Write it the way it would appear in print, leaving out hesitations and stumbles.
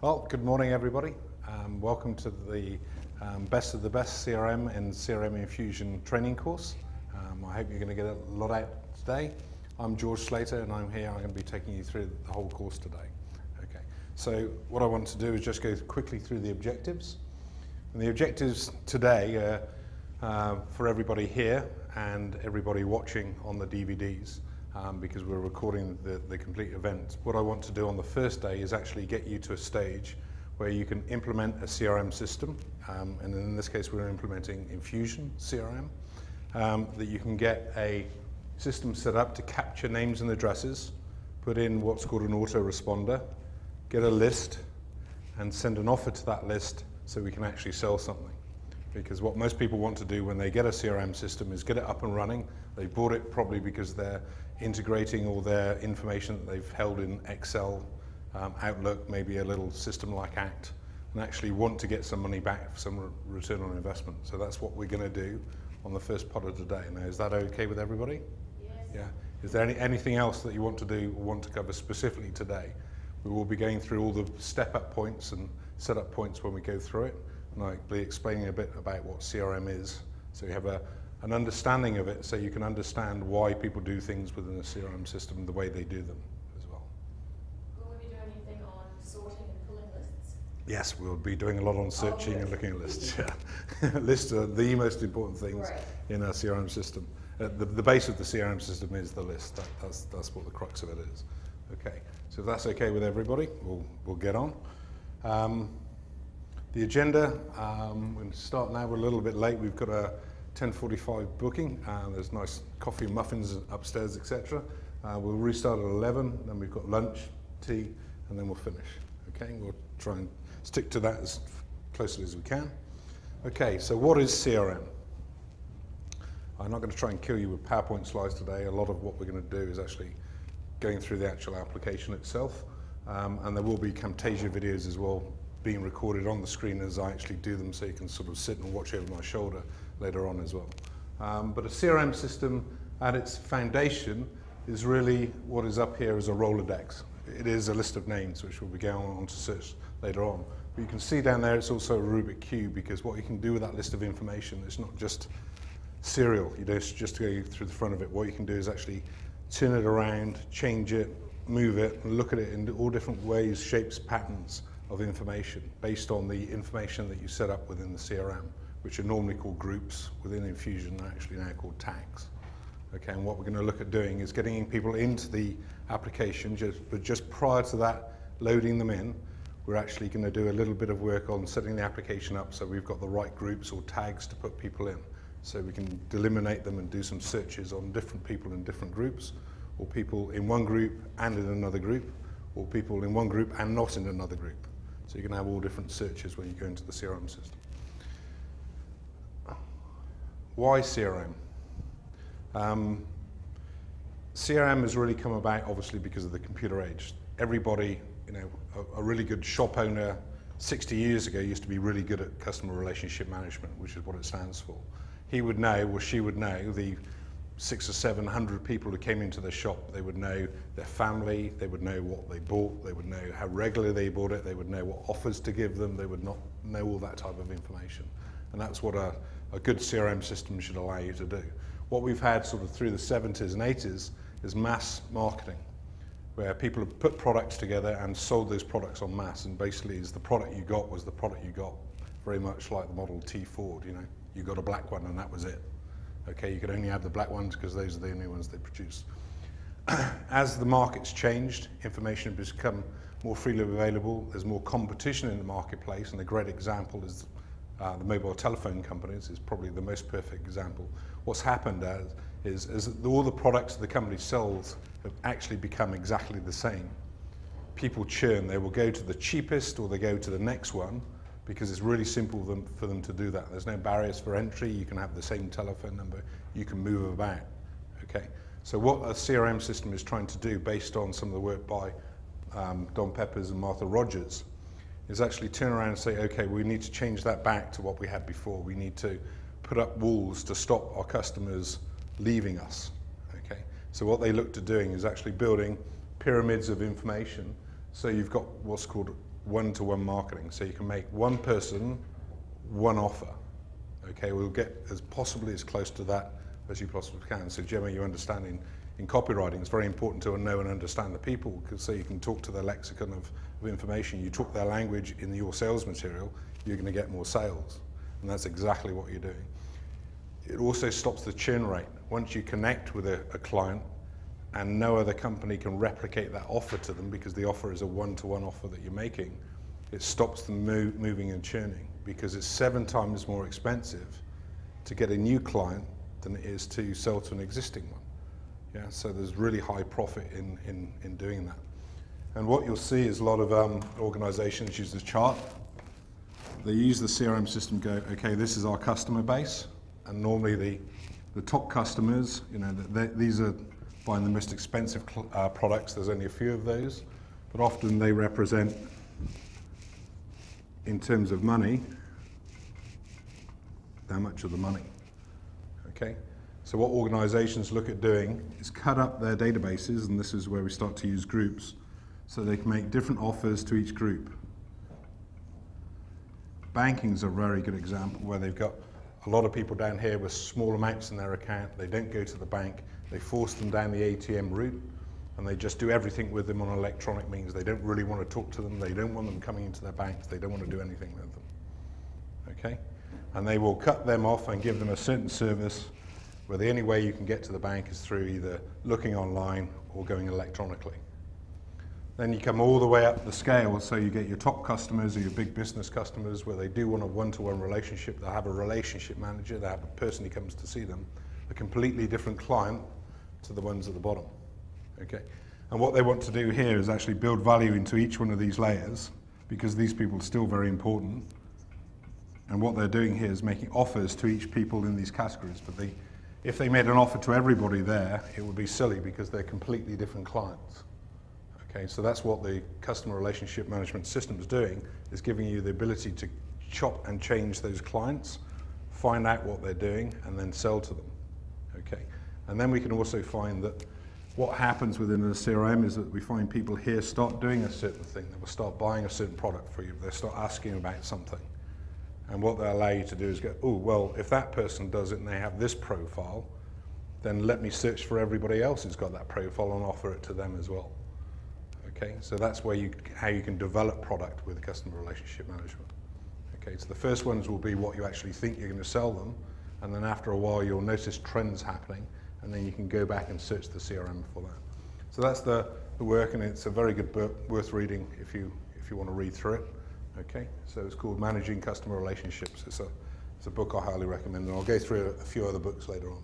Well, good morning, everybody. Welcome to the Best of the Best CRM and CRM Infusion training course. I hope you're going to get a lot out today. I'm George Slater and I'm here. I'm going to be taking you through the whole course today. Okay. So what I want to do is just go quickly through the objectives. And the objectives today are for everybody here and everybody watching on the DVDs. Because we're recording the complete event. What I want to do on the first day is actually get you to a stage where you can implement a CRM system, and in this case we're implementing Infusion CRM, that you can get a system set up to capture names and addresses, put in what's called an autoresponder, get a list, and send an offer to that list so we can actually sell something. Because what most people want to do when they get a CRM system is get it up and running. They bought it probably because they're integrating all their information that they've held in Excel, Outlook, maybe a little system like Act, and actually want to get some money back for some return on investment. So that's what we're going to do on the first part of today. Now, is that okay with everybody? Yes. Yeah. Is there anything else that you want to do or want to cover specifically today? We will be going through all the step-up points and set-up points when we go through it. And I'll be explaining a bit about what CRM is, so you have an understanding of it, so you can understand why people do things within a CRM system the way they do them as well. Will we be doing anything on sorting and pulling lists? Yes, we'll be doing a lot on searching and looking at lists. Yeah. Lists are the most important things in a CRM system. The base of the CRM system is the list. That's what the crux of it is. Okay, so if that's okay with everybody, we'll get on. The agenda, we're going to start now. We're a little bit late. We've got a 10:45 booking. There's nice coffee and muffins upstairs, etc. We'll restart at 11, then we've got lunch, tea, and then we'll finish. Okay, we'll try and stick to that as closely as we can. Okay, so what is CRM? I'm not going to try and kill you with PowerPoint slides today. A lot of what we're going to do is actually going through the actual application itself, and there will be Camtasia videos as well being recorded on the screen as I actually do them, so you can sort of sit and watch over my shoulder later on as well. But a CRM system at its foundation is really what is up here as a Rolodex. It is a list of names which we'll be going on to search later on. But you can see down there it's also a Rubik cube, because what you can do with that list of information, it's not just serial. You don't just go through the front of it. What you can do is actually turn it around, change it, move it, and look at it in all different ways, shapes, patterns of information based on the information that you set up within the CRM, which are normally called groups. Within Infusion, they're actually now called tags. Okay, and what we're going to look at doing is getting people into the application, but just prior to that, loading them in, we're actually going to do a little bit of work on setting the application up so we've got the right groups or tags to put people in. So we can delimitate them and do some searches on different people in different groups, or people in one group and in another group, or people in one group and not in another group. So you can have all different searches when you go into the CRM system. Why CRM? CRM has really come about obviously because of the computer age. Everybody, a really good shop owner 60 years ago used to be really good at customer relationship management, which is what it stands for. He would know, or she would know, the 600 or 700 people who came into the shop. They would know their family, they would know what they bought, they would know how regularly they bought it, they would know what offers to give them, they would not know all that type of information. And that's what a good CRM system should allow you to do. What we've had sort of through the 70s and 80s is mass marketing, where people have put products together and sold those products en masse, and basically is the product you got was the product you got, very much like the Model T Ford, you got a black one and that was it. Okay, you could only have the black ones because those are the only ones they produce. As the market's changed, information has become more freely available, there's more competition in the marketplace, and a great example is the mobile telephone companies is probably the most perfect example. What's happened is all the products the company sells have actually become exactly the same. People churn, they will go to the cheapest or they go to the next one, because it's really simple for them to do that. There's no barriers for entry. You can have the same telephone number. You can move about. Okay. So what a CRM system is trying to do, based on some of the work by Don Peppers and Martha Rogers, is actually turn around and say, okay, we need to change that back to what we had before. We need to put up walls to stop our customers leaving us. Okay. So what they looked at doing is actually building pyramids of information. So you've got what's called one-to-one marketing. So you can make one person, one offer. Okay, we'll get as possibly as close to that as you possibly can. So Gemma, you understand in copywriting, it's very important to know and understand the people, because so you can talk to their lexicon of information. You talk their language in your sales material, you're going to get more sales. And that's exactly what you're doing. It also stops the churn rate. Once you connect with a client and no other company can replicate that offer to them, because the offer is a one-to-one offer that you're making, it stops them moving and churning, because it's 7 times more expensive to get a new client than it is to sell to an existing one. Yeah, so there's really high profit in doing that. And what you'll see is a lot of organizations use this chart. They use the CRM system, go, okay, this is our customer base, and normally the top customers, you know, these are buying the most expensive products. There's only a few of those, but often they represent, in terms of money, how much of the money. Okay, so what organizations look at doing is cut up their databases, and this is where we start to use groups, so they can make different offers to each group. Banking's a very good example, where they've got a lot of people down here with small amounts in their account. They don't go to the bank. They force them down the ATM route, and they just do everything with them on electronic means. They don't really want to talk to them. They don't want them coming into their banks. They don't want to do anything with them. Okay? And they will cut them off and give them a certain service where the only way you can get to the bank is through either looking online or going electronically. Then you come all the way up the scale, so you get your top customers or your big business customers where they do want a one-to-one relationship. They'll have a relationship manager, they have a person who comes to see them, a completely different client to the ones at the bottom. Okay? And what they want to do here is actually build value into each one of these layers, because these people are still very important. And what they're doing here is making offers to each people in these categories. But if they made an offer to everybody there, it would be silly, because they're completely different clients. Okay, so that's what the customer relationship management system is doing, is giving you the ability to chop and change those clients, find out what they're doing, and then sell to them. Okay, and then we can also find that what happens within the CRM is that we find people here start doing a certain thing. They will start buying a certain product for you. They start asking about something. And what they allow you to do is go, oh, well, if that person does it and they have this profile, then let me search for everybody else who's got that profile and offer it to them as well. Okay, so that's where how you can develop product with customer relationship management. Okay, so the first ones will be what you actually think you're going to sell them, and then after a while you'll notice trends happening, and then you can go back and search the CRM for that. So that's the work, and it's a very good book, worth reading if you want to read through it. Okay, so it's called Managing Customer Relationships. It's a book I highly recommend, and I'll go through a few other books later on.